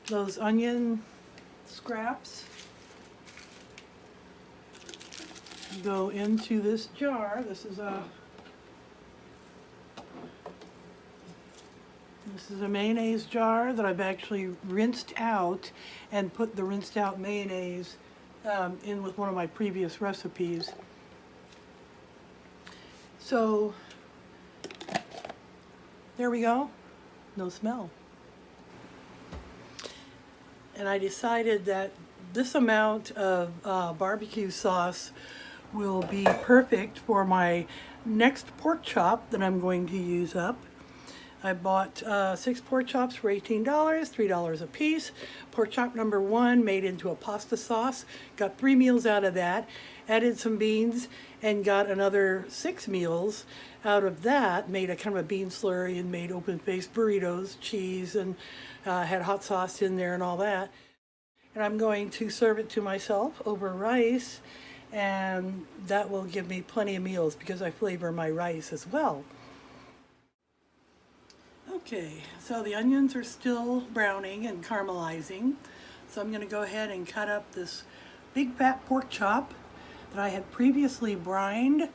those onion scraps go into this jar. This is a mayonnaise jar that I've actually rinsed out and put the rinsed out mayonnaise in with one of my previous recipes. So there we go, no smell. And I decided that this amount of barbecue sauce will be perfect for my next pork chop that I'm going to use up. I bought 6 pork chops for $18, $3 a piece. Pork chop number 1 made into a pasta sauce. Got 3 meals out of that. Added some beans and got another 6 meals out of that. Made a kind of a bean slurry and made open-faced burritos, cheese, and had hot sauce in there and all that. And I'm going to serve it to myself over rice, and that will give me plenty of meals because I flavor my rice as well. Okay, so the onions are still browning and caramelizing, so I'm going to go ahead and cut up this big fat pork chop that I had previously brined,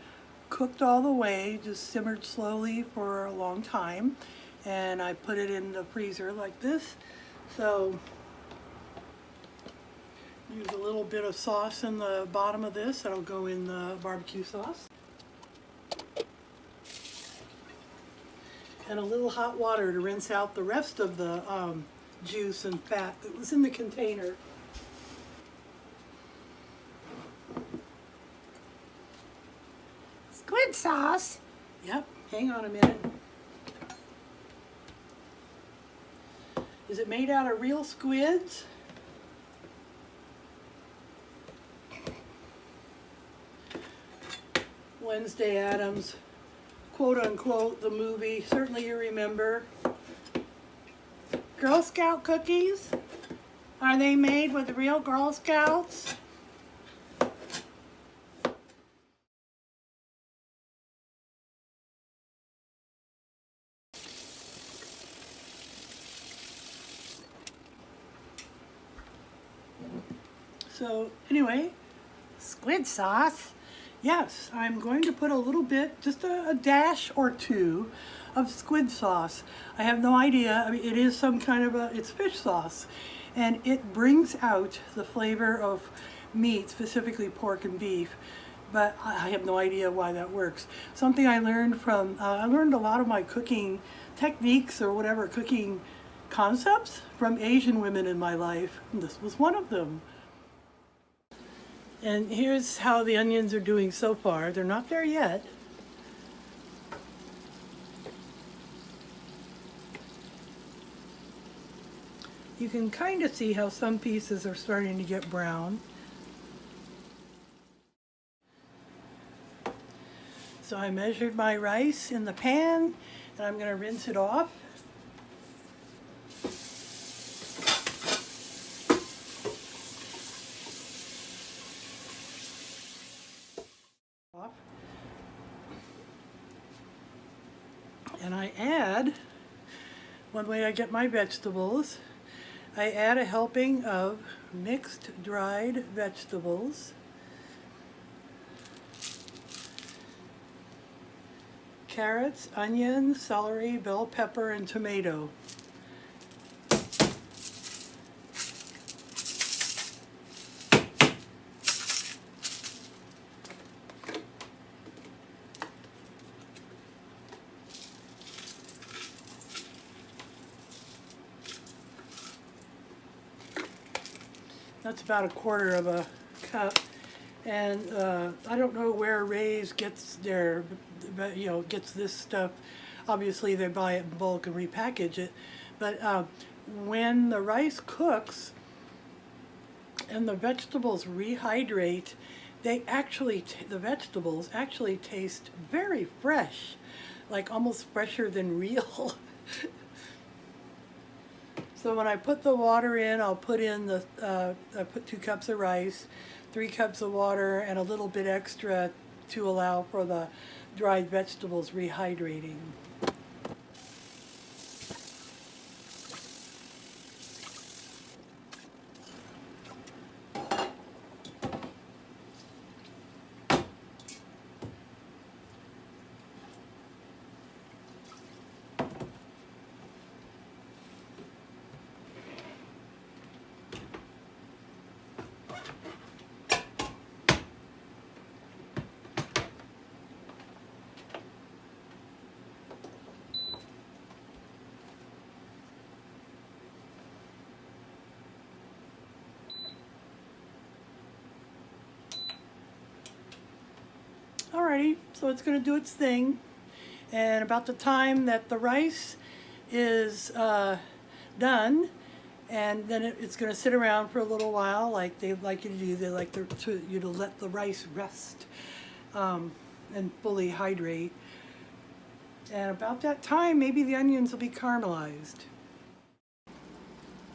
cooked all the way, just simmered slowly for a long time, and I put it in the freezer like this. So use a little bit of sauce in the bottom of this. That'll go in the barbecue sauce. And a little hot water to rinse out the rest of the juice and fat that was in the container. Squid sauce? Yep, hang on a minute. Is it made out of real squids? Wednesday Addams, quote unquote, the movie, certainly you remember. Girl Scout cookies? Are they made with real Girl Scouts? So anyway, Squid sauce? yes, I'm going to put a little bit, just a dash or two of squid sauce. I have no idea. I mean, it is some kind of it's fish sauce, and it brings out the flavor of meat, specifically pork and beef, but I have no idea why that works. Something I learned from, I learned a lot of my cooking techniques or whatever, cooking concepts from Asian women in my life, and this was one of them. And here's how the onions are doing so far. They're not there yet. You can kind of see how some pieces are starting to get brown. So I measured my rice in the pan, and I'm going to rinse it off. And I add, one way I get my vegetables, I add a helping of mixed dried vegetables, carrots, onions, celery, bell pepper, and tomato. That's about a quarter of a cup, and I don't know where Ray's gets their, gets this stuff. Obviously, they buy it in bulk and repackage it, but when the rice cooks and the vegetables rehydrate, they actually, the vegetables actually taste very fresh, like almost fresher than real. So when I put the water in, I'll put in the, I put 2 cups of rice, 3 cups of water, and a little bit extra to allow for the dried vegetables rehydrating. Alrighty, so it's going to do its thing. And about the time that the rice is done, and then it's going to sit around for a little while, like they like you to do. They like you to let the rice rest and fully hydrate. And about that time, maybe the onions will be caramelized.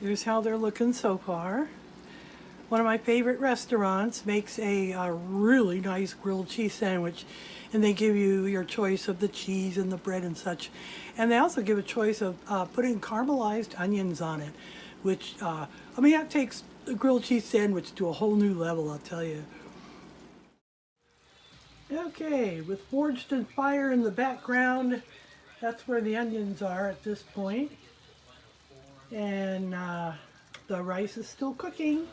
Here's how they're looking so far. One of my favorite restaurants makes a really nice grilled cheese sandwich, and they give you your choice of the cheese and the bread and such. And they also give a choice of putting caramelized onions on it, which, I mean, that takes the grilled cheese sandwich to a whole new level, I'll tell you. Okay, with Forged in Fire in the background, that's where the onions are at this point. And the rice is still cooking.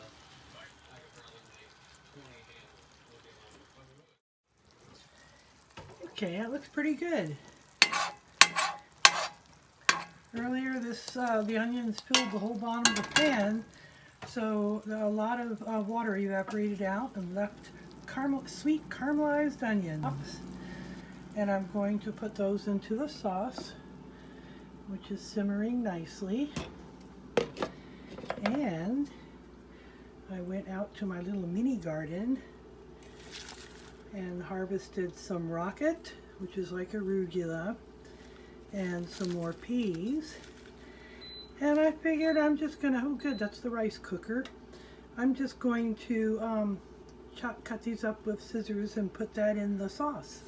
Okay, that looks pretty good. Earlier, the onions filled the whole bottom of the pan, so a lot of water evaporated out and left sweet caramelized onions. And I'm going to put those into the sauce, which is simmering nicely. And I went out to my little mini garden and harvested some rocket, which is like arugula, and some more peas. And I figured I'm just gonna, oh good, that's the rice cooker. I'm just going to cut these up with scissors and put that in the sauce.